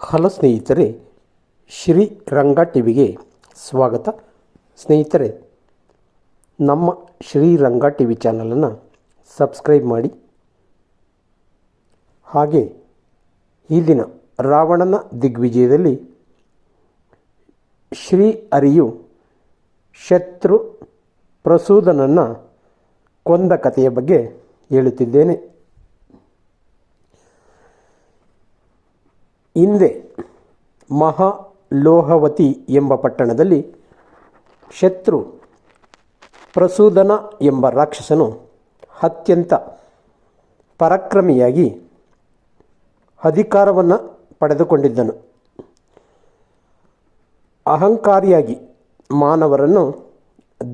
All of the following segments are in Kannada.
ಹಲೋ ಸ್ನೇಹಿತರೆ, ಶ್ರೀ ರಂಗ ಟಿವಿಗೆ ಸ್ವಾಗತ. ಸ್ನೇಹಿತರೆ, ನಮ್ಮ ಶ್ರೀ ರಂಗ ಟಿವಿ ಚಾನಲನ್ನು ಸಬ್ಸ್ಕ್ರೈಬ್ ಮಾಡಿ. ಹಾಗೆ ಈ ದಿನ ರಾವಣನ ದಿಗ್ವಿಜಯದಲ್ಲಿ ಶ್ರೀಹರಿಯು ಶತ್ರು ಪ್ರಸೂದನನ್ನು ಕೊಂದ ಕಥೆಯ ಬಗ್ಗೆ ಹೇಳುತ್ತಿದ್ದೇನೆ. ಹಿಂದೆ ಮಹಾಲೋಹವತಿ ಎಂಬ ಪಟ್ಟಣದಲ್ಲಿ ಶತ್ರು ಪ್ರಸೂದನ ಎಂಬ ರಾಕ್ಷಸನು ಅತ್ಯಂತ ಪರಾಕ್ರಮಿಯಾಗಿ ಅಧಿಕಾರವನ್ನು ಪಡೆದುಕೊಂಡಿದ್ದನು. ಅಹಂಕಾರಿಯಾಗಿ ಮಾನವರನ್ನು,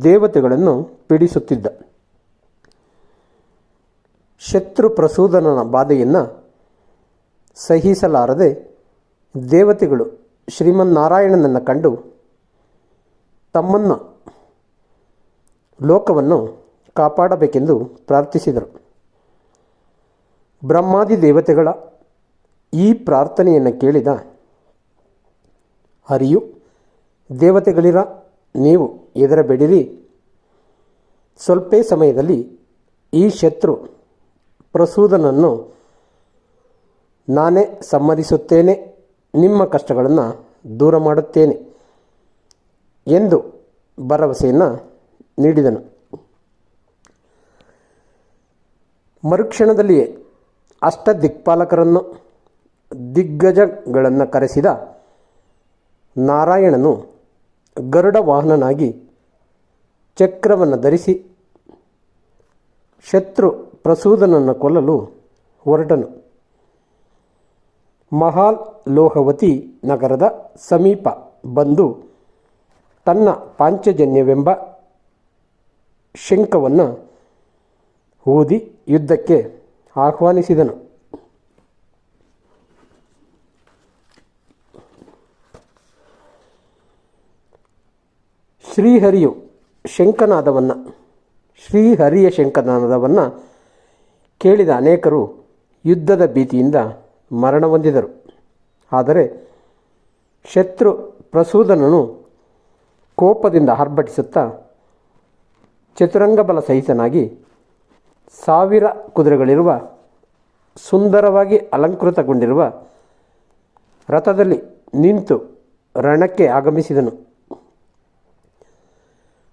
ದೇವತೆಗಳನ್ನು ಪೀಡಿಸುತ್ತಿದ್ದ. ಶತ್ರು ಪ್ರಸೂದನನ ಬಾಧೆಯನ್ನು ಸಹಿಸಲಾರದೆ ದೇವತೆಗಳು ಶ್ರೀಮನ್ನಾರಾಯಣನನ್ನು ಕಂಡು ತಮ್ಮನ್ನು ಲೋಕವನ್ನು ಕಾಪಾಡಬೇಕೆಂದು ಪ್ರಾರ್ಥಿಸಿದರು. ಬ್ರಹ್ಮಾದಿ ದೇವತೆಗಳ ಈ ಪ್ರಾರ್ಥನೆಯನ್ನು ಕೇಳಿದ ಹರಿಯು, ದೇವತೆಗಳಿರ ನೀವು ಹೆದರಬೇಡಿರಿ, ಸ್ವಲ್ಪ ಸಮಯದಲ್ಲಿ ಈ ಶತ್ರು ಪ್ರಸೂದನನ್ನು ನಾನೇ ಸಂಹರಿಸುತ್ತೇನೆ, ನಿಮ್ಮ ಕಷ್ಟಗಳನ್ನು ದೂರ ಮಾಡುತ್ತೇನೆ ಎಂದು ಭರವಸೆಯನ್ನು ನೀಡಿದನು. ಮರುಕ್ಷಣದಲ್ಲಿಯೇ ಅಷ್ಟದಿಕ್ಪಾಲಕರನ್ನು, ದಿಗ್ಗಜಗಳನ್ನು ಕರೆಸಿದ ನಾರಾಯಣನು ಗರುಡ ವಾಹನನಾಗಿ ಚಕ್ರವನ್ನು ಧರಿಸಿ ಶತ್ರು ಪ್ರಸೂದನನ್ನು ಕೊಲ್ಲಲು ಹೊರಟನು. ಮಹಾಲೋಹವತಿ ನಗರದ ಸಮೀಪ ಬಂದು ತನ್ನ ಪಾಂಚಜನ್ಯವೆಂಬ ಶಂಖವನ್ನು ಊದಿ ಯುದ್ಧಕ್ಕೆ ಆಹ್ವಾನಿಸಿದನು. ಶ್ರೀಹರಿಯ ಶಂಖನಾದವನ್ನು ಕೇಳಿದ ಅನೇಕರು ಯುದ್ಧದ ಭೀತಿಯಿಂದ ಮರಣ ಹೊಂದಿದರು. ಆದರೆ ಶತ್ರು ಪ್ರಸೂದನನು ಕೋಪದಿಂದ ಆರ್ಭಟಿಸುತ್ತಾ ಚತುರಂಗಬಲ ಸಹಿತನಾಗಿ 1000 ಕುದುರೆಗಳಿರುವ ಸುಂದರವಾಗಿ ಅಲಂಕೃತಗೊಂಡಿರುವ ರಥದಲ್ಲಿ ನಿಂತು ರಣಕ್ಕೆ ಆಗಮಿಸಿದನು.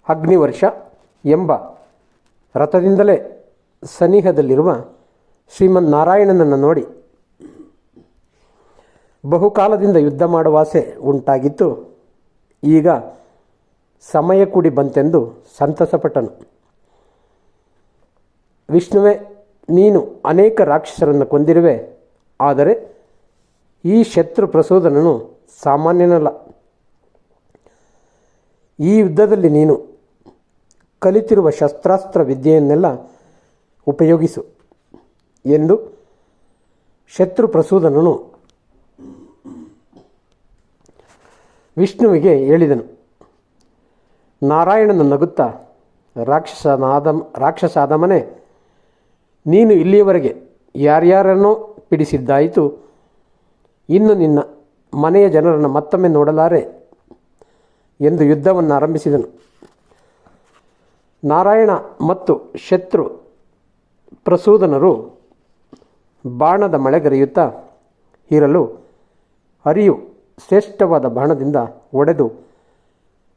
ಅಗ್ನಿವರ್ಷ ಎಂಬ ರಥದಿಂದಲೇ ಸನಿಹದಲ್ಲಿರುವ ಶ್ರೀಮನ್ನಾರಾಯಣನನ್ನು ನೋಡಿ ಬಹುಕಾಲದಿಂದ ಯುದ್ಧ ಮಾಡುವ ಆಸೆ ಉಂಟಾಗಿತ್ತು. ಈಗ ಸಮಯ ಕೂಡಿ ಬಂತೆಂದು ಸಂತಸಪಟ್ಟನು. ವಿಷ್ಣುವೇ, ನೀನು ಅನೇಕ ರಾಕ್ಷಸರನ್ನು ಕೊಂದಿರುವೆ, ಆದರೆ ಈ ಶತ್ರು ಪ್ರಸೂದನನು ಸಾಮಾನ್ಯನಲ್ಲ. ಈ ಯುದ್ಧದಲ್ಲಿ ನೀನು ಕಲಿತಿರುವ ಶಸ್ತ್ರಾಸ್ತ್ರ ವಿದ್ಯೆಯನ್ನೆಲ್ಲ ಉಪಯೋಗಿಸು ಎಂದು ಶತ್ರು ಪ್ರಸೂದನನು ವಿಷ್ಣುವಿಗೆ ಹೇಳಿದನು. ನಾರಾಯಣನು ನಗುತ್ತಾ, ರಾಕ್ಷಸಾದಮನೆ, ನೀನು ಇಲ್ಲಿಯವರೆಗೆ ಯಾರ್ಯಾರನ್ನೋ ಪೀಡಿಸಿದ್ದಾಯಿತು, ಇನ್ನು ನಿನ್ನ ಮನೆಯ ಜನರನ್ನು ಮತ್ತೊಮ್ಮೆ ನೋಡಲಾರೆ ಎಂದು ಯುದ್ಧವನ್ನು ಆರಂಭಿಸಿದನು. ನಾರಾಯಣ ಮತ್ತು ಶತ್ರು ಪ್ರಸೂದನರು ಬಾಣದ ಮಳೆಗರೆಯುತ್ತಾ ಇರಲು ಹರಿಯು ಶ್ರೇಷ್ಠವಾದ ಬಾಣದಿಂದ ಒಡೆದು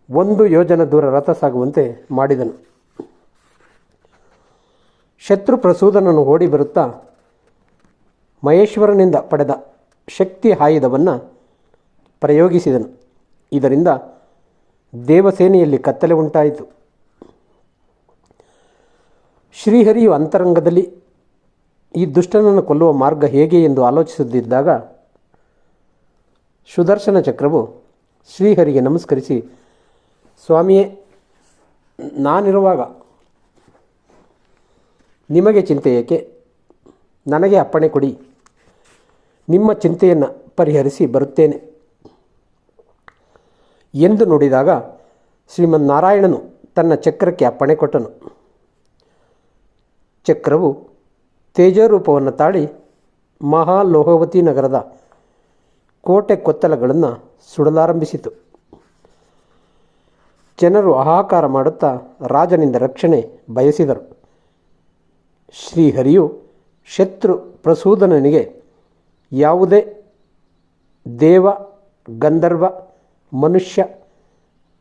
1 ಯೋಜನ ದೂರ ರಥ ಸಾಗುವಂತೆ ಮಾಡಿದನು. ಶತ್ರು ಪ್ರಸೂದನನು ಓಡಿ ಬರುತ್ತಾ ಮಹೇಶ್ವರನಿಂದ ಪಡೆದ ಶಕ್ತಿ ಆಯುಧವನ್ನು ಪ್ರಯೋಗಿಸಿದನು. ಇದರಿಂದ ದೇವಸೇನೆಯಲ್ಲಿ ಕತ್ತಲೆ ಉಂಟಾಯಿತು. ಶ್ರೀಹರಿಯು ಅಂತರಂಗದಲ್ಲಿ ಈ ದುಷ್ಟನನ್ನು ಕೊಲ್ಲುವ ಮಾರ್ಗ ಹೇಗೆ ಎಂದು ಆಲೋಚಿಸುತ್ತಿದ್ದಾಗ ಸುದರ್ಶನ ಚಕ್ರವು ಶ್ರೀಹರಿಗೆ ನಮಸ್ಕರಿಸಿ, ಸ್ವಾಮಿಯೇ, ನಾನಿರುವಾಗ ನಿಮಗೆ ಚಿಂತೆ ಏಕೆ? ನನಗೆ ಅಪ್ಪಣೆ ಕೊಡಿ, ನಿಮ್ಮ ಚಿಂತೆಯನ್ನು ಪರಿಹರಿಸಿ ಬರುತ್ತೇನೆ ಎಂದು ನುಡಿದಾಗ ಶ್ರೀಮನ್ನಾರಾಯಣನು ತನ್ನ ಚಕ್ರಕ್ಕೆ ಅಪ್ಪಣೆ ಕೊಟ್ಟನು. ಚಕ್ರವು ತೇಜರೂಪವನ್ನು ತಾಳಿ ಮಹಾಲೋಹವತಿ ನಗರದ ಕೋಟೆ ಕೊತ್ತಲಗಳನ್ನು ಸುಡಲಾರಂಭಿಸಿತು. ಜನರು ಹಾಹಾಕಾರ ಮಾಡುತ್ತಾ ರಾಜನಿಂದ ರಕ್ಷಣೆ ಬಯಸಿದರು. ಶ್ರೀಹರಿಯು ಶತ್ರು ಪ್ರಸೂದನನಿಗೆ ಯಾವುದೇ ದೇವ, ಗಂಧರ್ವ, ಮನುಷ್ಯ,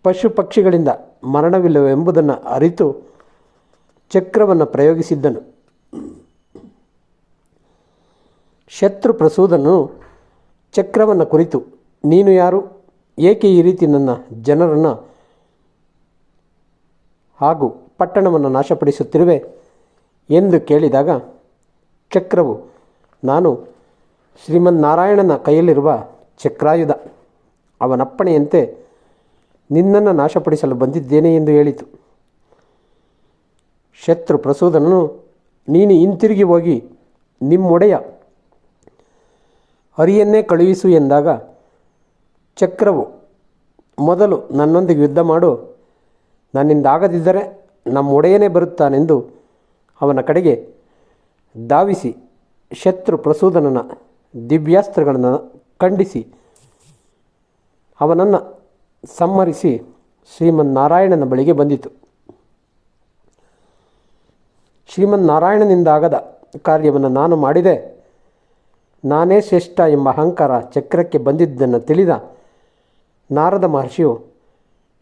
ಪಶು ಪಕ್ಷಿಗಳಿಂದ ಮರಣವಿಲ್ಲವೆಂಬುದನ್ನು ಅರಿತು ಚಕ್ರವನ್ನು ಪ್ರಯೋಗಿಸಿದ್ದನು. ಶತ್ರು ಪ್ರಸೂದನನು ಚಕ್ರವನ್ನು ಕುರಿತು, ನೀನು ಯಾರು, ಏಕೆ ಈ ರೀತಿ ನನ್ನ ಜನರನ್ನು ಹಾಗೂ ಪಟ್ಟಣವನ್ನು ನಾಶಪಡಿಸುತ್ತಿರುವೆ ಎಂದು ಕೇಳಿದಾಗ ಚಕ್ರವು, ನಾನು ಶ್ರೀಮನ್ನಾರಾಯಣನ ಕೈಯಲ್ಲಿರುವ ಚಕ್ರಾಯುಧ, ಅವನಪ್ಪಣೆಯಂತೆ ನಿನ್ನನ್ನು ನಾಶಪಡಿಸಲು ಬಂದಿದ್ದೇನೆ ಎಂದು ಹೇಳಿತು. ಶತ್ರು ಪ್ರಸೂದನನು, ನೀನು ಹಿಂತಿರುಗಿ ಹೋಗಿ ನಿಮ್ಮೊಡೆಯ ಹರಿಯನ್ನೇ ಕಳುಹಿಸು ಎಂದಾಗ ಚಕ್ರವು, ಮೊದಲು ನನ್ನೊಂದಿಗೆ ಯುದ್ಧ ಮಾಡು, ನನ್ನಿಂದಾಗದಿದ್ದರೆ ನಮ್ಮೊಡೆಯನೇ ಬರುತ್ತಾನೆಂದು ಅವನ ಕಡೆಗೆ ಧಾವಿಸಿ ಶತ್ರು ಪ್ರಸೂದನನ ದಿವ್ಯಾಸ್ತ್ರಗಳನ್ನು ಖಂಡಿಸಿ ಅವನನ್ನು ಸಂಹರಿಸಿ ಶ್ರೀಮನ್ನಾರಾಯಣನ ಬಳಿಗೆ ಬಂದಿತು. ಶ್ರೀಮನ್ನಾರಾಯಣನಿಂದಾಗದ ಕಾರ್ಯವನ್ನು ನಾನು ಮಾಡಿದೆ, ನಾನೇ ಶ್ರೇಷ್ಠ ಎಂಬ ಅಹಂಕಾರ ಚಕ್ರಕ್ಕೆ ಬಂದಿದ್ದನ್ನು ತಿಳಿದ ನಾರದ ಮಹರ್ಷಿಯು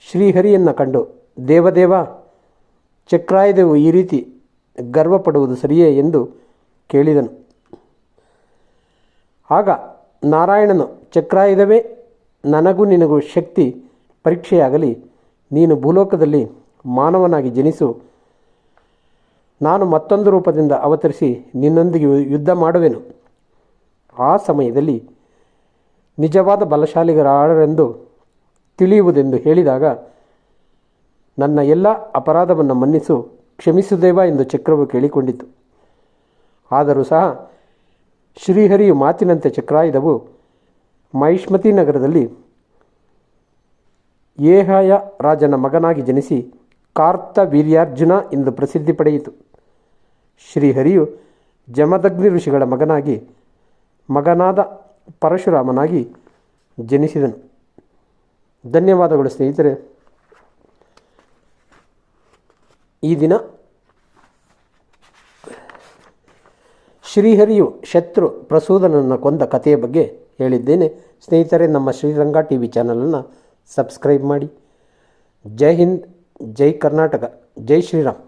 ಶ್ರೀಹರಿಯನ್ನು ಕಂಡು, ದೇವದೇವ, ಚಕ್ರಾಯುಧವು ಈ ರೀತಿ ಗರ್ವಪಡುವುದು ಸರಿಯೇ ಎಂದು ಕೇಳಿದನು. ಆಗ ನಾರಾಯಣನು, ಚಕ್ರಾಯುಧವೇ, ನನಗೂ ನಿನಗೂ ಶಕ್ತಿ ಪರೀಕ್ಷೆಯಾಗಲಿ, ನೀನು ಭೂಲೋಕದಲ್ಲಿ ಮಾನವನಾಗಿ ಜನಿಸು, ನಾನು ಮತ್ತೊಂದು ರೂಪದಿಂದ ಅವತರಿಸಿ ನಿನ್ನೊಂದಿಗೆ ಯುದ್ಧ ಮಾಡುವೆನು. ಆ ಸಮಯದಲ್ಲಿ ನಿಜವಾದ ಬಲಶಾಲಿಗರಾರೆಂದು ತಿಳಿಯುವುದೆಂದು ಹೇಳಿದಾಗ, ನನ್ನ ಎಲ್ಲ ಅಪರಾಧವನ್ನು ಮನ್ನಿಸು, ಕ್ಷಮಿಸುದೇವ ಎಂದು ಚಕ್ರವು ಕೇಳಿಕೊಂಡಿತು. ಆದರೂ ಸಹ ಶ್ರೀಹರಿಯು ಮಾತಿನಂತೆ ಚಕ್ರಾಯುಧವು ಮಹಿಷ್ಮತಿ ನಗರದಲ್ಲಿ ಯೇಹಯ ರಾಜನ ಮಗನಾಗಿ ಜನಿಸಿ ಕಾರ್ತವೀರ್ಯಾರ್ಜುನ ಎಂದು ಪ್ರಸಿದ್ಧಿ ಪಡೆಯಿತು. ಶ್ರೀಹರಿಯು ಜಮದಗ್ನಿ ಋಷಿಗಳ ಮಗನಾದ ಪರಶುರಾಮನಾಗಿ ಜನಿಸಿದನು. ಧನ್ಯವಾದಗಳು ಸ್ನೇಹಿತರೆ. ಈ ದಿನ ಶ್ರೀಹರಿಯು ಶತ್ರು ಪ್ರಸೂದನನ್ನು ಕೊಂದ ಕಥೆಯ ಬಗ್ಗೆ ಹೇಳಿದ್ದೇನೆ. ಸ್ನೇಹಿತರೆ, ನಮ್ಮ ಶ್ರೀರಂಗ TV ಚಾನಲನ್ನು ಸಬ್ಸ್ಕ್ರೈಬ್ ಮಾಡಿ. ಜೈ ಹಿಂದ್, ಜೈ ಕರ್ನಾಟಕ, ಜೈ ಶ್ರೀರಾಮ್.